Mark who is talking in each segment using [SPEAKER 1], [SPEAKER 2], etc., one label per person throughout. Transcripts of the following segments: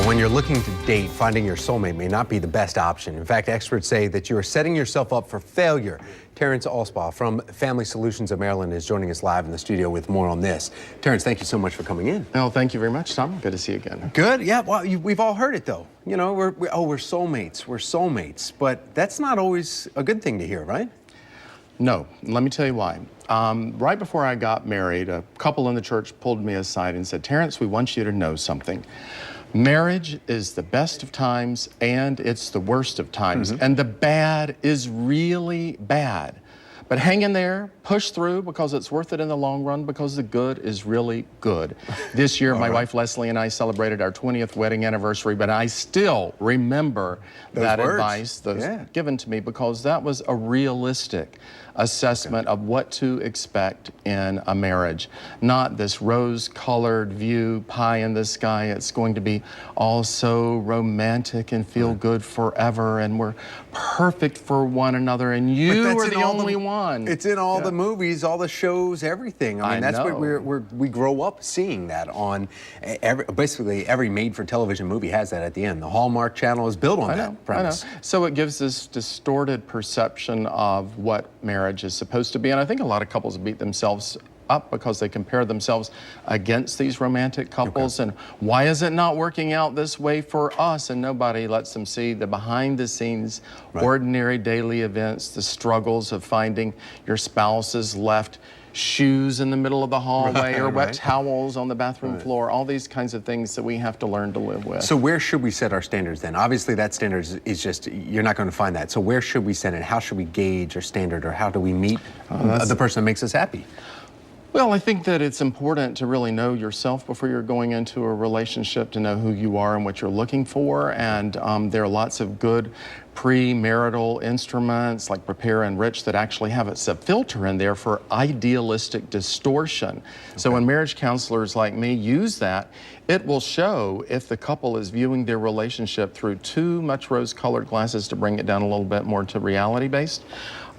[SPEAKER 1] Well, when you're looking to date, finding your soulmate may not be the best option. In fact, experts say that you are setting yourself up for failure. Terrence Alspaugh from Family Solutions of Maryland is joining us live in the studio with more on this. Terrence, thank you so much for coming in.
[SPEAKER 2] Oh, thank you very much, Tom. Good to see you again.
[SPEAKER 1] Good. Yeah. Well, we've all heard it though. You know, we're soulmates. We're soulmates. But that's not always a good thing to hear, right?
[SPEAKER 2] No. Let me tell you why. Right before I got married, a couple in the church pulled me aside and said, "Terrence, we want you to know something. Marriage is the best of times and it's the worst of times. And the bad is really bad. But hang in there, push through, because it's worth it in the long run, because the good is really good." This year, my wife Leslie and I celebrated our 20th wedding anniversary, but I still remember that advice given to me, because that was a realistic assessment of what to expect in a marriage. Not this rose-colored view, pie in the sky. It's going to be all so romantic and feel good forever, and we're perfect for one another, and you are the only one.
[SPEAKER 1] It's in all the movies, all the shows, everything. I mean, that's what we grow up seeing that on. Basically, every made-for-television movie has that at the end. The Hallmark Channel is built on that premise.
[SPEAKER 2] So it gives this distorted perception of what marriage is supposed to be, and I think a lot of couples beat themselves up because they compare themselves against these romantic couples, and why is it not working out this way for us? And nobody lets them see the behind-the-scenes, ordinary daily events, the struggles of finding your spouse's left shoes in the middle of the hallway or wet towels on the bathroom floor, all these kinds of things that we have to learn to live with.
[SPEAKER 1] So where should we set our standards then? Obviously that standard is just, you're not going to find that. So where should we set it? How should we gauge our standard, or how do we meet the person that makes us happy?
[SPEAKER 2] Well, I think that it's important to really know yourself before you're going into a relationship, to know who you are and what you're looking for. And there are lots of good premarital instruments like Prepare and Rich that actually have a filter in there for idealistic distortion. So when marriage counselors like me use that, it will show if the couple is viewing their relationship through too much rose-colored glasses, to bring it down a little bit more to reality-based.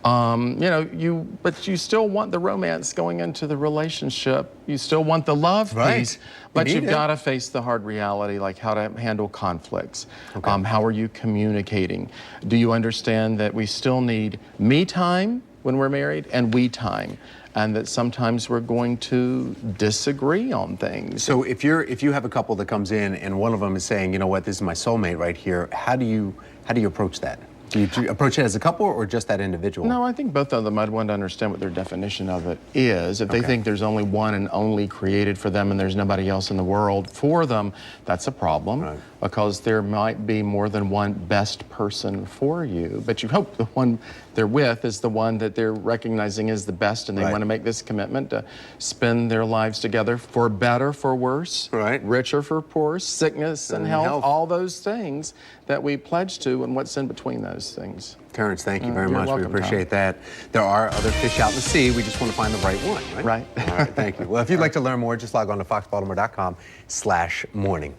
[SPEAKER 2] But you still want the romance going into the relationship. You still want the love piece, but you've got to face the hard reality, like how to handle conflicts. How are you communicating? Do you understand that we still need me time when we're married and we time? And that sometimes we're going to disagree on things.
[SPEAKER 1] So if you have a couple that comes in and one of them is saying, you know what, this is my soulmate right here, how do you approach that? Do you approach it as a couple or just that individual?
[SPEAKER 2] No, I think both of them, I'd want to understand what their definition of it is. If they think there's only one and only created for them and there's nobody else in the world for them, that's a problem, because there might be more than one best person for you. But you hope the one they're with is the one that they're recognizing is the best, and they want to make this commitment to spend their lives together, for better, for worse, richer, for poor, sickness and health, all those things that we pledge to, and what's in between those things.
[SPEAKER 1] Terrence, thank you very much.
[SPEAKER 2] Welcome,
[SPEAKER 1] we appreciate that. There are other fish out in the sea. We just want to find the right one, right?
[SPEAKER 2] Right.
[SPEAKER 1] All right, thank you. Well, if you'd like to learn more, just log on to foxbaltimore.com/morning.